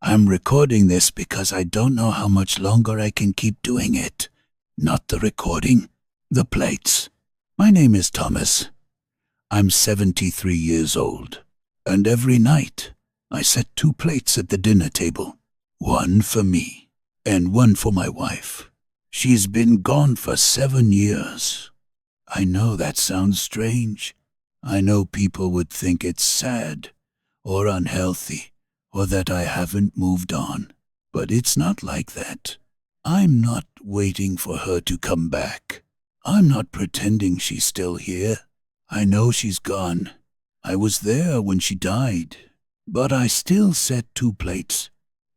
I'm recording this because I don't know how much longer I can keep doing it. Not the recording, the plates. My name is Thomas. I'm 73 years old, and every night I set 2 plates at the dinner table. One for me, and one for my wife. She's been gone for 7 years. I know that sounds strange. I know people would think it's sad, or unhealthy, or that I haven't moved on. But it's not like that. I'm not waiting for her to come back. I'm not pretending she's still here. I know she's gone. I was there when she died. But I still set 2 plates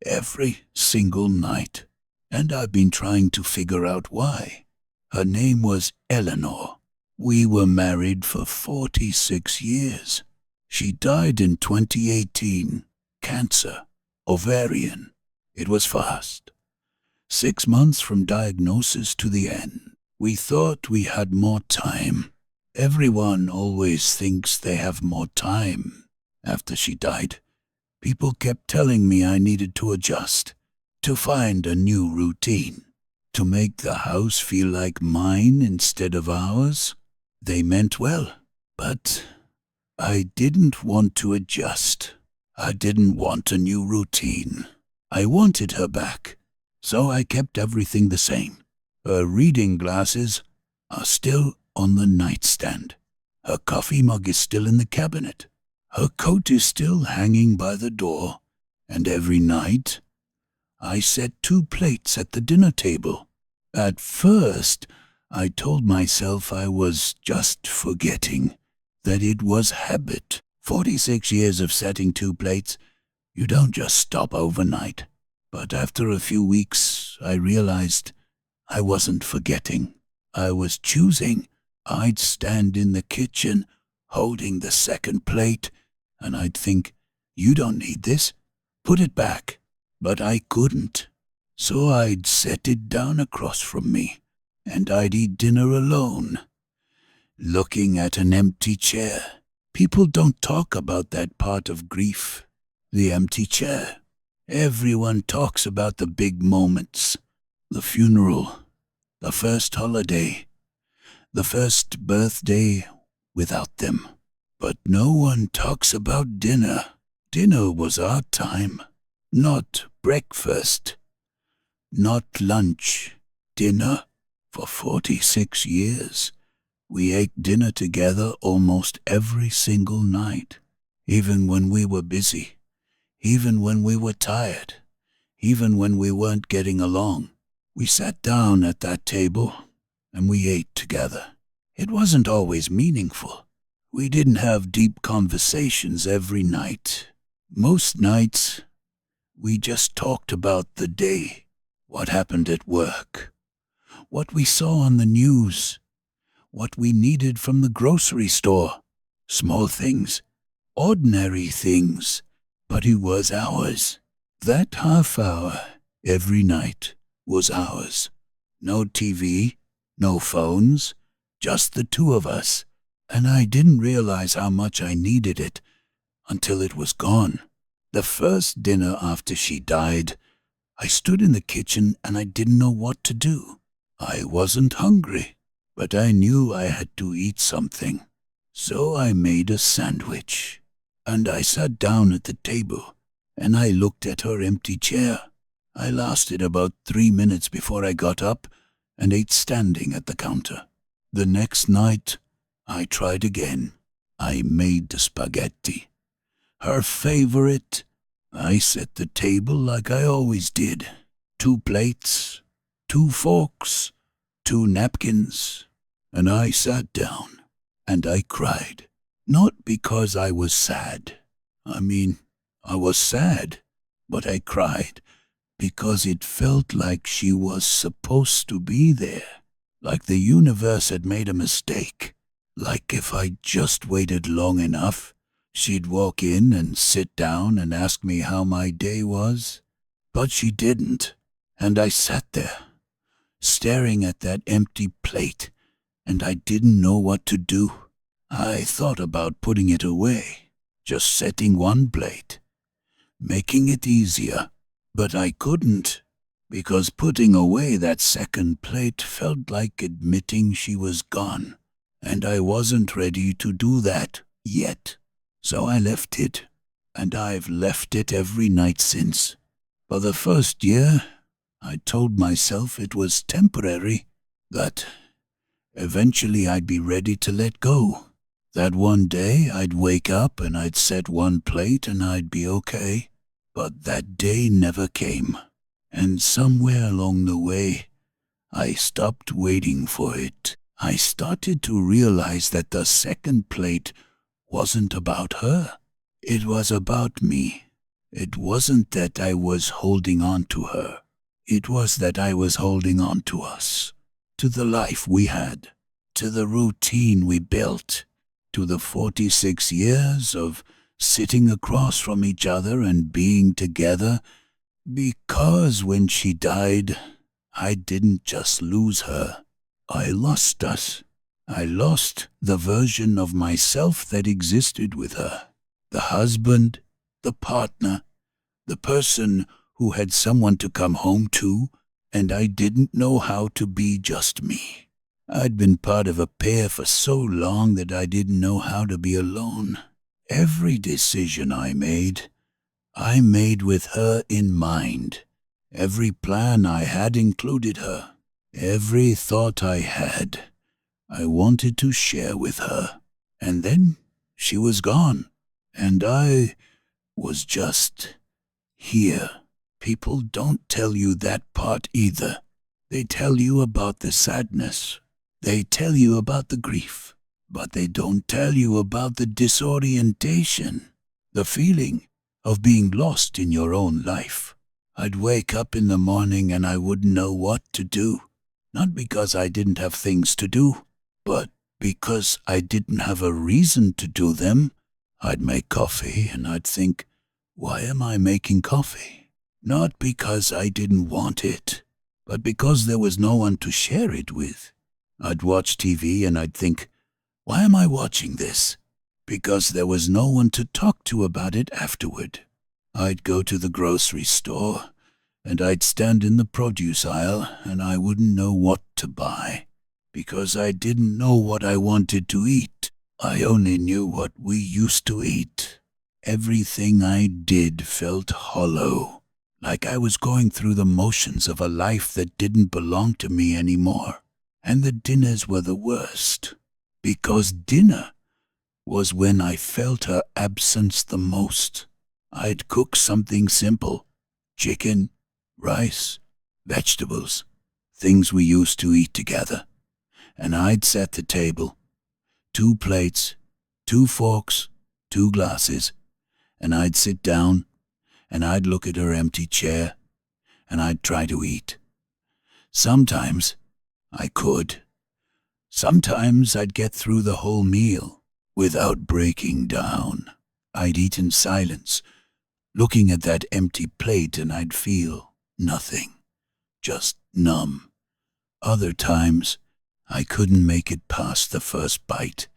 every single night. And I've been trying to figure out why. Her name was Eleanor. We were married for 46 years. She died in 2018. Cancer. Ovarian. It was fast. 6 months from diagnosis to the end. We thought we had more time. Everyone always thinks they have more time. After she died, people kept telling me I needed to adjust, to find a new routine, to make the house feel like mine instead of ours. They meant well, but I didn't want to adjust. I didn't want a new routine. I wanted her back, so I kept everything the same. Her reading glasses are still on the nightstand. Her coffee mug is still in the cabinet. Her coat is still hanging by the door. And every night, I set 2 plates at the dinner table. At first, I told myself I was just forgetting, that it was habit. 46 years of setting 2 plates, you don't just stop overnight. But after a few weeks, I realized I wasn't forgetting. I was choosing. I'd stand in the kitchen, holding the 2nd plate, and I'd think, you don't need this, put it back. But I couldn't. So I'd set it down across from me, and I'd eat dinner alone, looking at an empty chair. People don't talk about that part of grief, the empty chair. Everyone talks about the big moments, the funeral, the first holiday, the first birthday without them. But no one talks about dinner. Dinner was our time, not breakfast, not lunch. Dinner. For 46 years, we ate dinner together almost every single night, even when we were busy, even when we were tired, even when we weren't getting along. We sat down at that table and we ate together. It wasn't always meaningful. We didn't have deep conversations every night. Most nights, we just talked about the day, what happened at work, what we saw on the news, what we needed from the grocery store. Small things, ordinary things, but it was ours. That half hour every night was ours. No TV, no phones, just the 2 of us. And I didn't realize how much I needed it until it was gone. The first dinner after she died, I stood in the kitchen and I didn't know what to do. I wasn't hungry, but I knew I had to eat something. So I made a sandwich, and I sat down at the table, and I looked at her empty chair. I lasted about 3 minutes before I got up and ate standing at the counter. The next night, I tried again. I made the spaghetti. Her favorite. I set the table like I always did. 2 plates, 2 forks, 2 napkins, and I sat down, and I cried. Not because I was sad. I was sad, but I cried because it felt like she was supposed to be there, like the universe had made a mistake, like if I just waited long enough, she'd walk in and sit down and ask me how my day was. But she didn't, and I sat there, staring at that empty plate, and I didn't know what to do. I thought about putting it away, just setting 1 plate, making it easier. But I couldn't, because putting away that second plate felt like admitting she was gone, and I wasn't ready to do that yet. So I left it, and I've left it every night since. For the first year, I told myself it was temporary, that eventually I'd be ready to let go. That one day I'd wake up and I'd set one plate and I'd be okay. But that day never came, and somewhere along the way, I stopped waiting for it. I started to realize that the second plate wasn't about her. It was about me. It wasn't that I was holding on to her. It was that I was holding on to us, to the life we had, to the routine we built, to the 46 years of sitting across from each other and being together, because when she died, I didn't just lose her. I lost us. I lost the version of myself that existed with her. The husband, the partner, the person who had someone to come home to, and I didn't know how to be just me. I'd been part of a pair for so long that I didn't know how to be alone. Every decision I made with her in mind. Every plan I had included her. Every thought I had, I wanted to share with her. And then she was gone, and I was just here. People don't tell you that part either. They tell you about the sadness. They tell you about the grief. But they don't tell you about the disorientation, the feeling of being lost in your own life. I'd wake up in the morning and I wouldn't know what to do. Not because I didn't have things to do, but because I didn't have a reason to do them. I'd make coffee and I'd think, why am I making coffee? Not because I didn't want it, but because there was no one to share it with. I'd watch TV and I'd think, why am I watching this? Because there was no one to talk to about it afterward. I'd go to the grocery store, and I'd stand in the produce aisle, and I wouldn't know what to buy, because I didn't know what I wanted to eat. I only knew what we used to eat. Everything I did felt hollow, like I was going through the motions of a life that didn't belong to me anymore. And the dinners were the worst, because dinner was when I felt her absence the most. I'd cook something simple, chicken, rice, vegetables, things we used to eat together, and I'd set the table, 2 plates, 2 forks, 2 glasses, and I'd sit down, and I'd look at her empty chair, and I'd try to eat. Sometimes I could. Sometimes I'd get through the whole meal without breaking down. I'd eat in silence, looking at that empty plate, and I'd feel nothing, just numb. Other times, I couldn't make it past the first bite.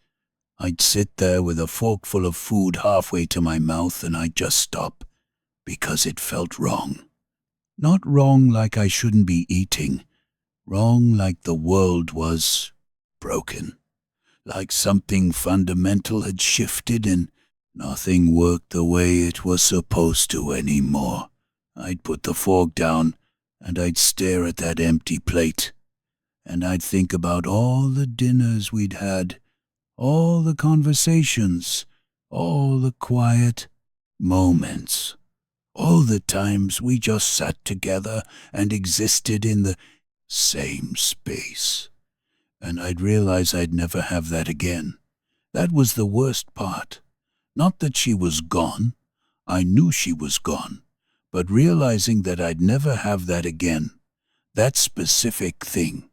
I'd sit there with a forkful of food halfway to my mouth, and I'd just stop, because it felt wrong. Not wrong like I shouldn't be eating, wrong like the world was broken, like something fundamental had shifted and nothing worked the way it was supposed to anymore. I'd put the fork down and I'd stare at that empty plate, and I'd think about all the dinners we'd had, all the conversations, all the quiet moments, all the times we just sat together and existed in the same space. And I'd realize I'd never have that again. That was the worst part. Not that she was gone. I knew she was gone. But realizing that I'd never have that again. That specific thing.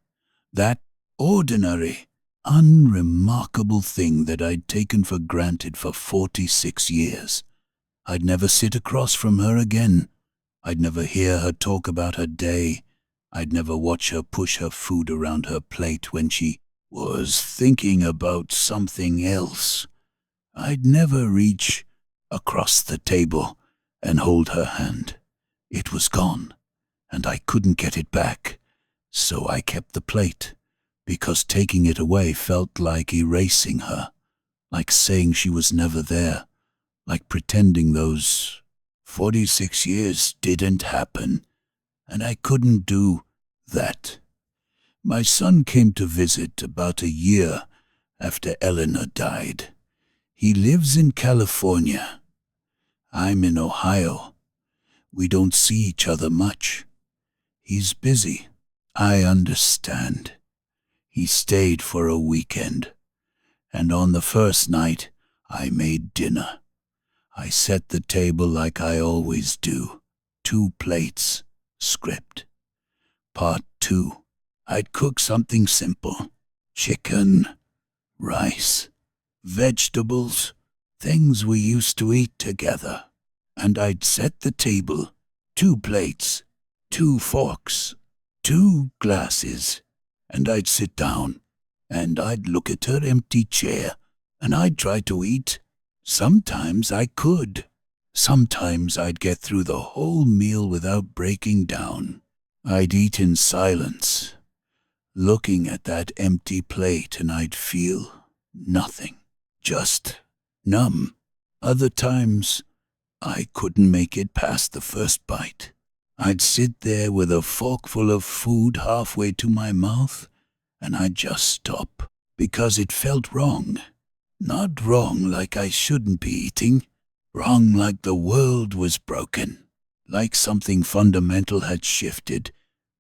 That ordinary, unremarkable thing that I'd taken for granted for 46 years. I'd never sit across from her again. I'd never hear her talk about her day. I'd never watch her push her food around her plate when she was thinking about something else. I'd never reach across the table and hold her hand. It was gone, and I couldn't get it back, so I kept the plate, because taking it away felt like erasing her, like saying she was never there, like pretending those 46 years didn't happen, and I couldn't do that. My son came to visit about a year after Eleanor died. He lives in California. I'm in Ohio. We don't see each other much. He's busy. I understand. He stayed for a weekend, and on the first night, I made dinner. I set the table like I always do. 2 plates, script. Part 2. I'd cook something simple. Chicken, rice, vegetables, things we used to eat together. And I'd set the table. 2 plates, 2 forks, 2 glasses. And I'd sit down, and I'd look at her empty chair, and I'd try to eat. Sometimes I could. Sometimes I'd get through the whole meal without breaking down. I'd eat in silence, looking at that empty plate, and I'd feel nothing, just numb. Other times, I couldn't make it past the first bite. I'd sit there with a forkful of food halfway to my mouth, and I'd just stop, because it felt wrong. Not wrong like I shouldn't be eating, wrong like the world was broken, like something fundamental had shifted,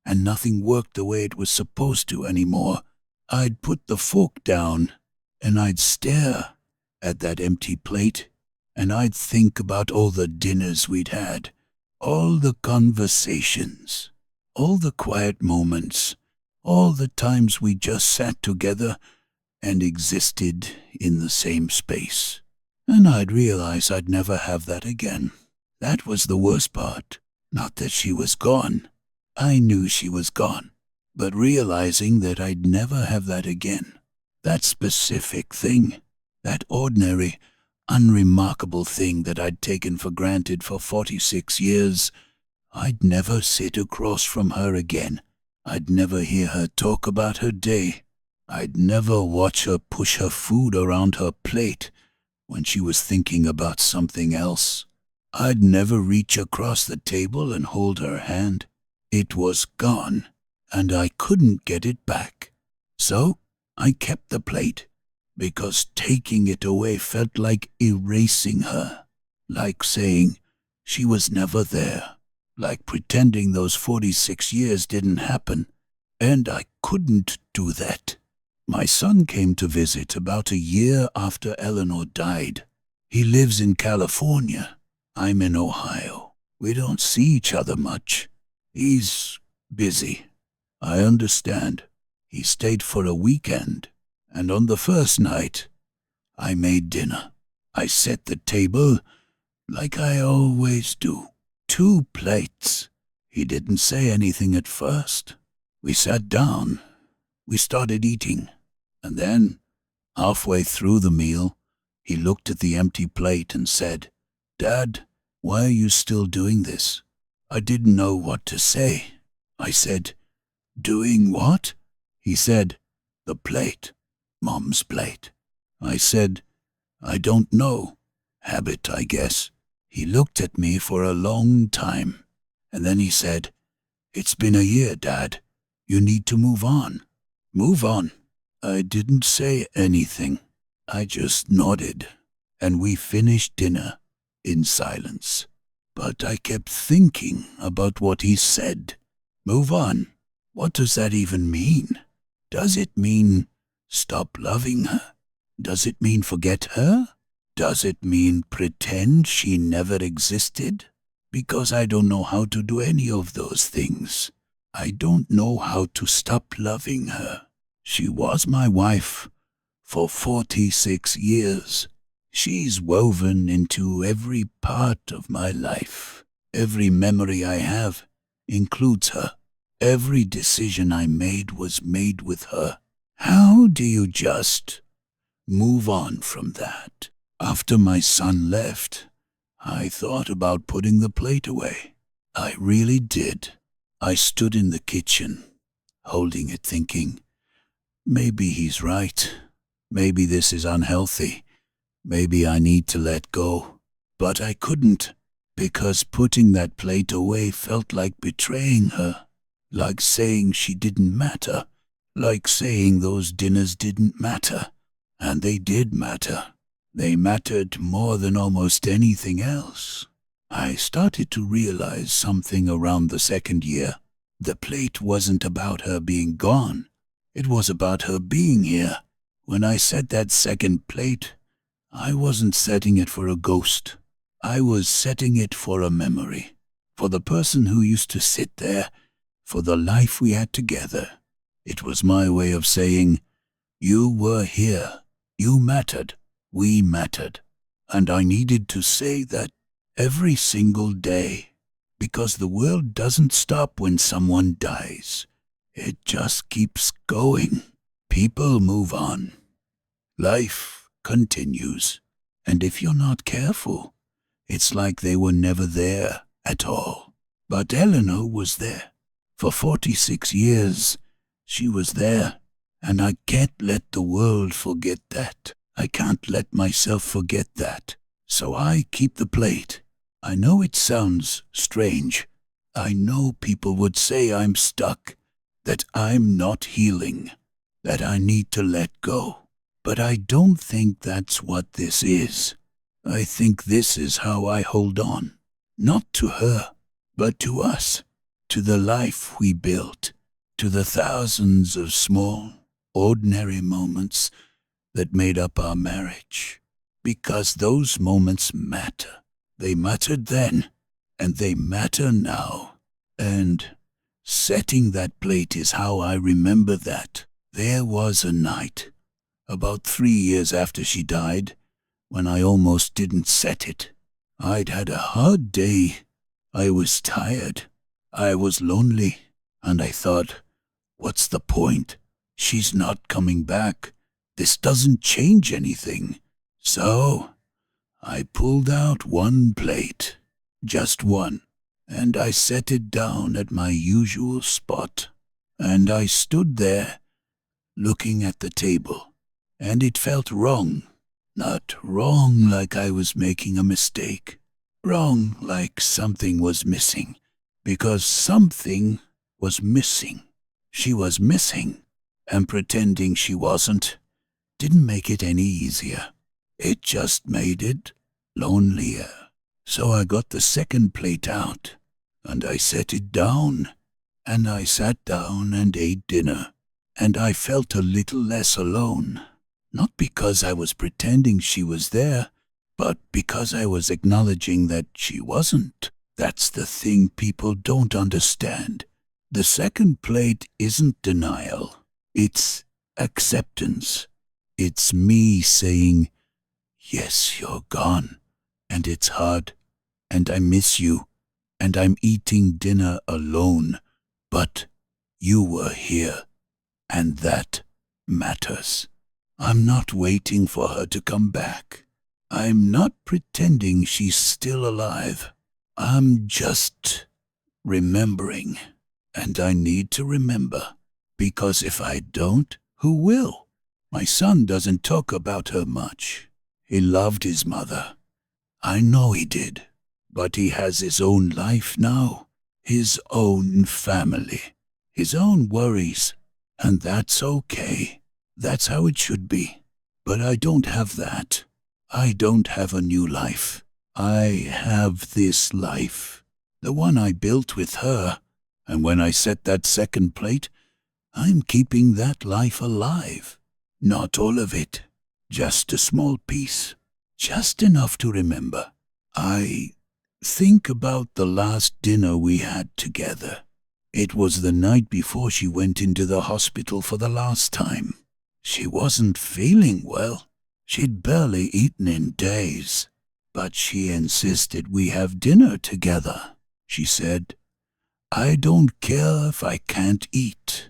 and nothing worked the way it was supposed to anymore. I'd put the fork down, and I'd stare at that empty plate, and I'd think about all the dinners we'd had, all the conversations, all the quiet moments, all the times we just sat together and existed in the same space. And I'd realize I'd never have that again. That was the worst part. Not that she was gone. I knew she was gone. But realizing that I'd never have that again. That specific thing. That ordinary, unremarkable thing that I'd taken for granted for 46 years. I'd never sit across from her again. I'd never hear her talk about her day. I'd never watch her push her food around her plate when she was thinking about something else. I'd never reach across the table and hold her hand. It was gone, and I couldn't get it back. So I kept the plate, because taking it away felt like erasing her, like saying she was never there, like pretending those 46 years didn't happen, and I couldn't do that. My son came to visit about a year after Eleanor died. He lives in California. I'm in Ohio. We don't see each other much. He's busy. I understand. He stayed for a weekend, and on the first night, I made dinner. I set the table like I always do. 2 plates. He didn't say anything at first. We sat down. We started eating, and then, halfway through the meal, he looked at the empty plate and said, "Dad, why are you still doing this?" I didn't know what to say. I said, "Doing what?" He said, "The plate, Mom's plate." I said, "I don't know. Habit, I guess." He looked at me for a long time, and then he said, "It's been a year, Dad. You need to move on." Move on. I didn't say anything. I just nodded, and we finished dinner in silence. But I kept thinking about what he said. Move on. What does that even mean? Does it mean stop loving her? Does it mean forget her? Does it mean pretend she never existed? Because I don't know how to do any of those things. I don't know how to stop loving her. She was my wife for 46 years. She's woven into every part of my life. Every memory I have includes her. Every decision I made was made with her. How do you just move on from that? After my son left, I thought about putting the plate away. I really did. I stood in the kitchen, holding it, thinking, maybe he's right. Maybe this is unhealthy. Maybe I need to let go. But I couldn't, because putting that plate away felt like betraying her, like saying she didn't matter, like saying those dinners didn't matter. And they did matter. They mattered more than almost anything else. I started to realize something around the second year. The plate wasn't about her being gone. It was about her being here. When I set that second plate, I wasn't setting it for a ghost. I was setting it for a memory. For the person who used to sit there. For the life we had together. It was my way of saying, you were here. You mattered. We mattered. And I needed to say that every single day. Because the world doesn't stop when someone dies. It just keeps going. People move on. Life continues. And if you're not careful, it's like they were never there at all. But Eleanor was there. For 46 years, she was there. And I can't let the world forget that. I can't let myself forget that. So I keep the plate. I know it sounds strange. I know people would say I'm stuck, that I'm not healing, that I need to let go. But I don't think that's what this is. I think this is how I hold on. Not to her, but to us, to the life we built, to the thousands of small, ordinary moments that made up our marriage. Because those moments matter. They mattered then, and they matter now. And setting that plate is how I remember that. There was a night, about 3 years after she died, when I almost didn't set it. I'd had a hard day. I was tired. I was lonely. And I thought, what's the point? She's not coming back. This doesn't change anything. So I pulled out one plate, just one, and I set it down at my usual spot. And I stood there, looking at the table, and it felt wrong. Not wrong like I was making a mistake. Wrong like something was missing, because something was missing. She was missing, and pretending she wasn't didn't make it any easier. It just made it lonelier. So I got the second plate out, and I set it down, and I sat down and ate dinner, and I felt a little less alone. Not because I was pretending she was there, but because I was acknowledging that she wasn't. That's the thing people don't understand. The second plate isn't denial. It's acceptance. It's me saying, yes, you're gone, and it's hard, and I miss you, and I'm eating dinner alone, but you were here, and that matters. I'm not waiting for her to come back. I'm not pretending she's still alive. I'm just remembering, and I need to remember, because if I don't, who will? My son doesn't talk about her much. He loved his mother. I know he did. But he has his own life now, his own family, his own worries. And that's okay. That's how it should be. But I don't have that. I don't have a new life. I have this life, the one I built with her. And when I set that second plate, I'm keeping that life alive. Not all of it, just a small piece, just enough to remember. I think about the last dinner we had together. It was the night before she went into the hospital for the last time. She wasn't feeling well. She'd barely eaten in days. But she insisted we have dinner together. She said, I don't care if I can't eat.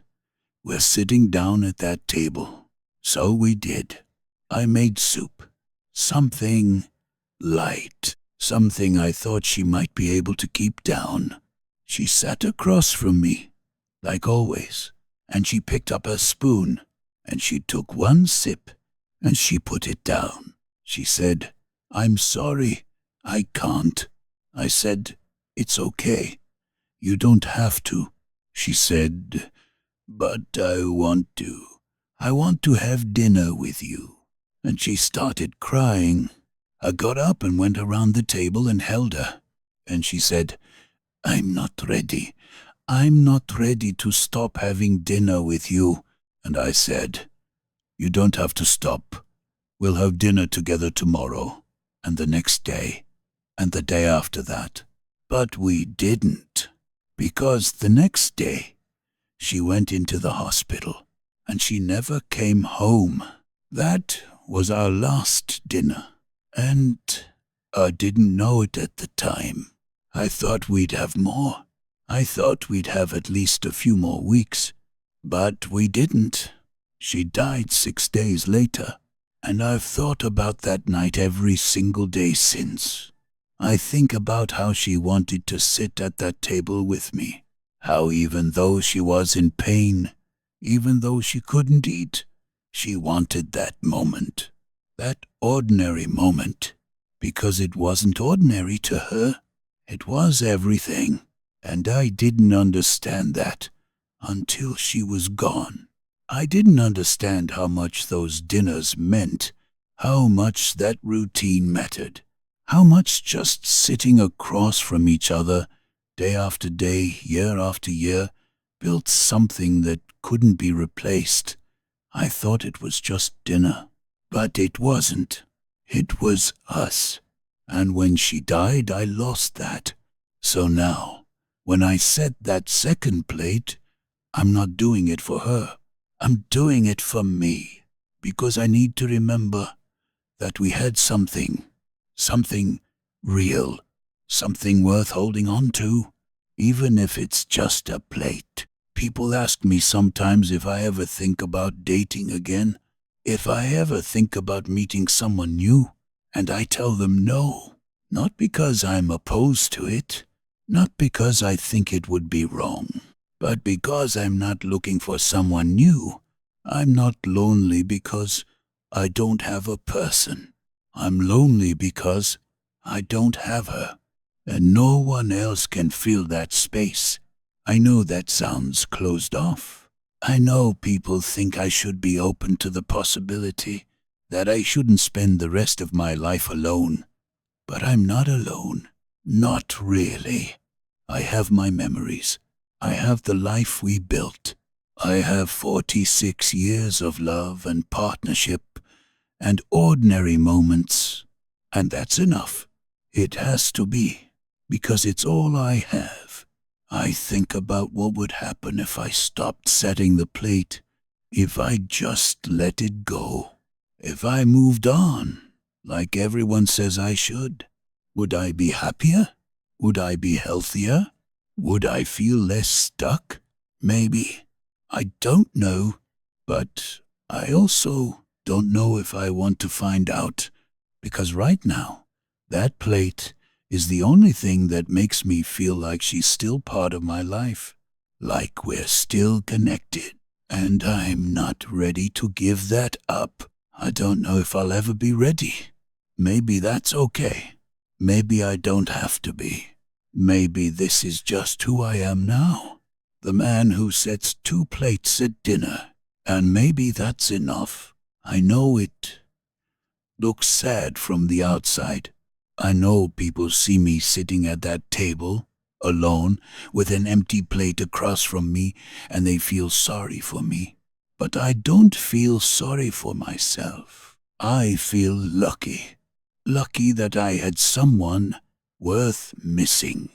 We're sitting down at that table. So we did. I made soup. Something light. Something I thought she might be able to keep down. She sat across from me, like always, and she picked up a spoon, and she took one sip, and she put it down. She said, "I'm sorry, I can't." I said, "It's okay. You don't have to." She said, "But I want to. I want to have dinner with you." And she started crying. I got up and went around the table and held her. And she said, "I'm not ready. I'm not ready to stop having dinner with you." And I said, "You don't have to stop. We'll have dinner together tomorrow, and the next day, and the day after that." But we didn't, because the next day she went into the hospital, and she never came home. That was our last dinner, and I didn't know it at the time. I thought we'd have more. I thought we'd have at least a few more weeks, but we didn't. She died 6 days later, and I've thought about that night every single day since. I think about how she wanted to sit at that table with me, how even though she was in pain, even though she couldn't eat, she wanted that moment, that ordinary moment, because it wasn't ordinary to her. It was everything, and I didn't understand that until she was gone. I didn't understand how much those dinners meant, how much that routine mattered, how much just sitting across from each other day after day, year after year, built something that couldn't be replaced. I thought it was just dinner, but it wasn't. It was us. And when she died, I lost that. So now, when I set that second plate, I'm not doing it for her. I'm doing it for me, because I need to remember that we had something real, something worth holding on to, even if it's just a plate. People ask me sometimes if I ever think about dating again, if I ever think about meeting someone new, and I tell them no, not because I'm opposed to it, not because I think it would be wrong, but because I'm not looking for someone new. I'm not lonely because I don't have a person. I'm lonely because I don't have her, and no one else can fill that space. I know that sounds closed off. I know people think I should be open to the possibility that I shouldn't spend the rest of my life alone. But I'm not alone. Not really. I have my memories. I have the life we built. I have 46 years of love and partnership and ordinary moments. And that's enough. It has to be, because it's all I have. I think about what would happen if I stopped setting the plate, if I just let it go, if I moved on, like everyone says I should. Would I be happier? Would I be healthier? Would I feel less stuck? Maybe. I don't know, but I also don't know if I want to find out, because right now, that plate is the only thing that makes me feel like she's still part of my life, like we're still connected, and I'm not ready to give that up. I don't know if I'll ever be ready. Maybe that's okay. Maybe I don't have to be. Maybe this is just who I am now, the man who sets 2 plates at dinner, and maybe that's enough. I know it looks sad from the outside. I know people see me sitting at that table, alone, with an empty plate across from me, and they feel sorry for me. But I don't feel sorry for myself. I feel lucky. Lucky that I had someone worth missing.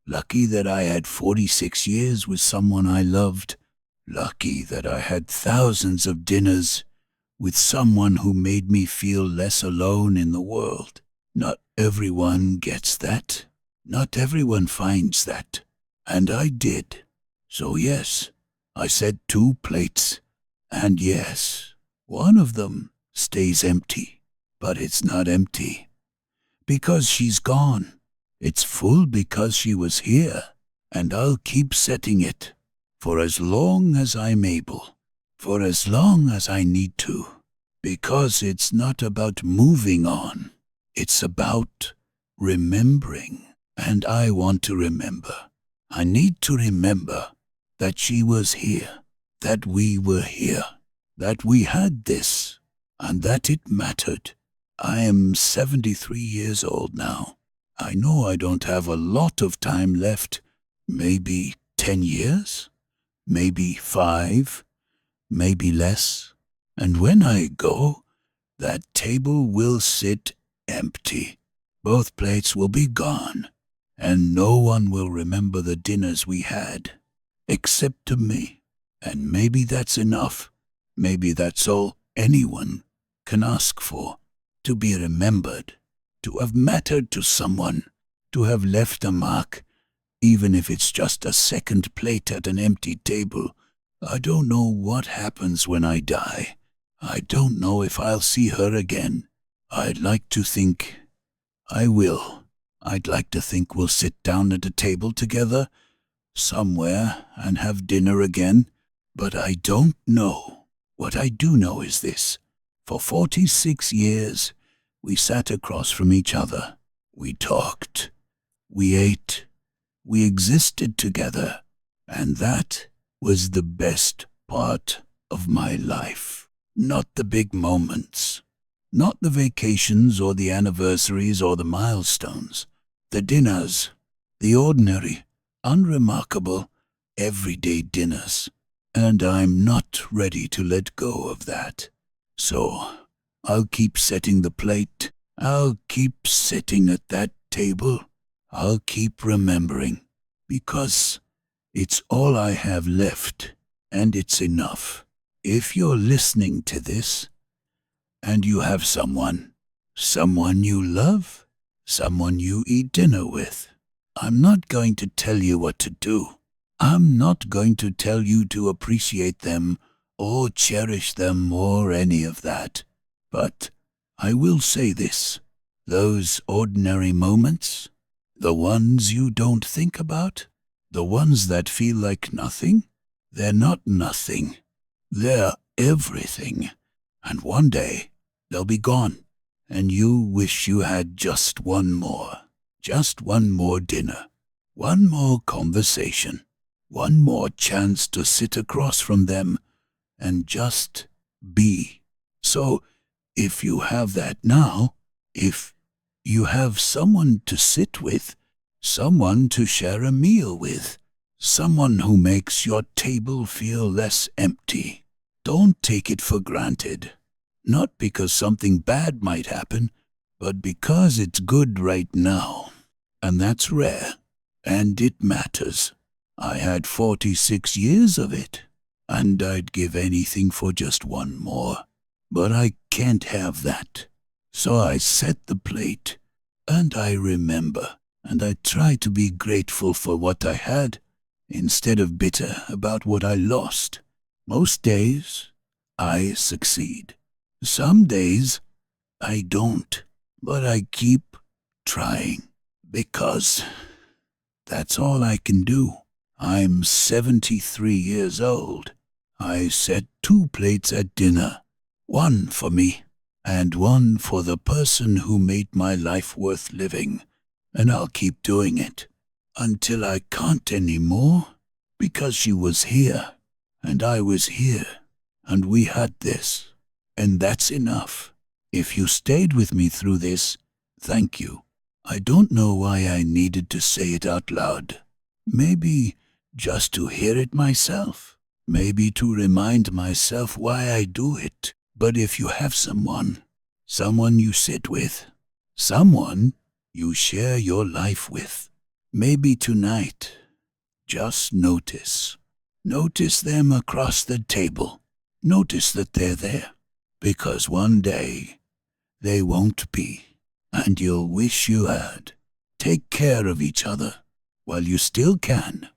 Lucky that I had 46 years with someone I loved. Lucky that I had thousands of dinners with someone who made me feel less alone in the world. Not everyone gets that. Not everyone finds that. And I did. So yes, I said 2 plates. And yes, one of them stays empty. But it's not empty because she's gone. It's full because she was here. and I'll keep setting it for as long as I'm able, for as long as I need to, because it's not about moving on. It's about remembering, and I want to remember. I need to remember that she was here, that we were here, that we had this, and that it mattered. I am 73 years old now. I know I don't have a lot of time left, maybe 10 years, maybe 5, maybe less. And when I go, that table will sit empty. Both plates will be gone, and no one will remember the dinners we had, except to me. And maybe that's enough. Maybe that's all anyone can ask for, to be remembered, to have mattered to someone, to have left a mark, even if it's just a second plate at an empty table. I don't know what happens when I die. I don't know if I'll see her again. I'd like to think I will. I'd like to think we'll sit down at a table together somewhere and have dinner again, but I don't know. What I do know is this. For 46 years, we sat across from each other. We talked. We ate. We existed together. And that was the best part of my life. Not the big moments. Not the vacations or the anniversaries or the milestones. The dinners. The ordinary, unremarkable, everyday dinners. And I'm not ready to let go of that. So I'll keep setting the plate. I'll keep sitting at that table. I'll keep remembering, because it's all I have left, and it's enough. If you're listening to this, and you have someone you love, someone you eat dinner with, I'm not going to tell you what to do. I'm not going to tell you to appreciate them or cherish them or any of that. But I will say this. Those ordinary moments, the ones you don't think about, the ones that feel like nothing, they're not nothing. They're everything. And one day, they'll be gone. And you wish you had just one more dinner, one more conversation, one more chance to sit across from them and just be. So, if you have that now, if you have someone to sit with, someone to share a meal with, someone who makes your table feel less empty, don't take it for granted. Not because something bad might happen, but because it's good right now. And that's rare, and it matters. I had 46 years of it, and I'd give anything for just one more. But I can't have that. So I set the plate, and I remember, and I try to be grateful for what I had, instead of bitter about what I lost. Most days, I succeed. Some days, I don't, but I keep trying, because that's all I can do. I'm 73 years old. I set 2 plates at dinner, one for me, and one for the person who made my life worth living, and I'll keep doing it until I can't anymore, because she was here, and I was here, and we had this, and that's enough. If you stayed with me through this, thank you. I don't know why I needed to say it out loud. Maybe just to hear it myself. Maybe to remind myself why I do it. But if you have someone you sit with, someone you share your life with, maybe tonight, just notice. Notice them across the table. Notice that they're there. Because one day, they won't be, and you'll wish you had. Take care of each other while you still can.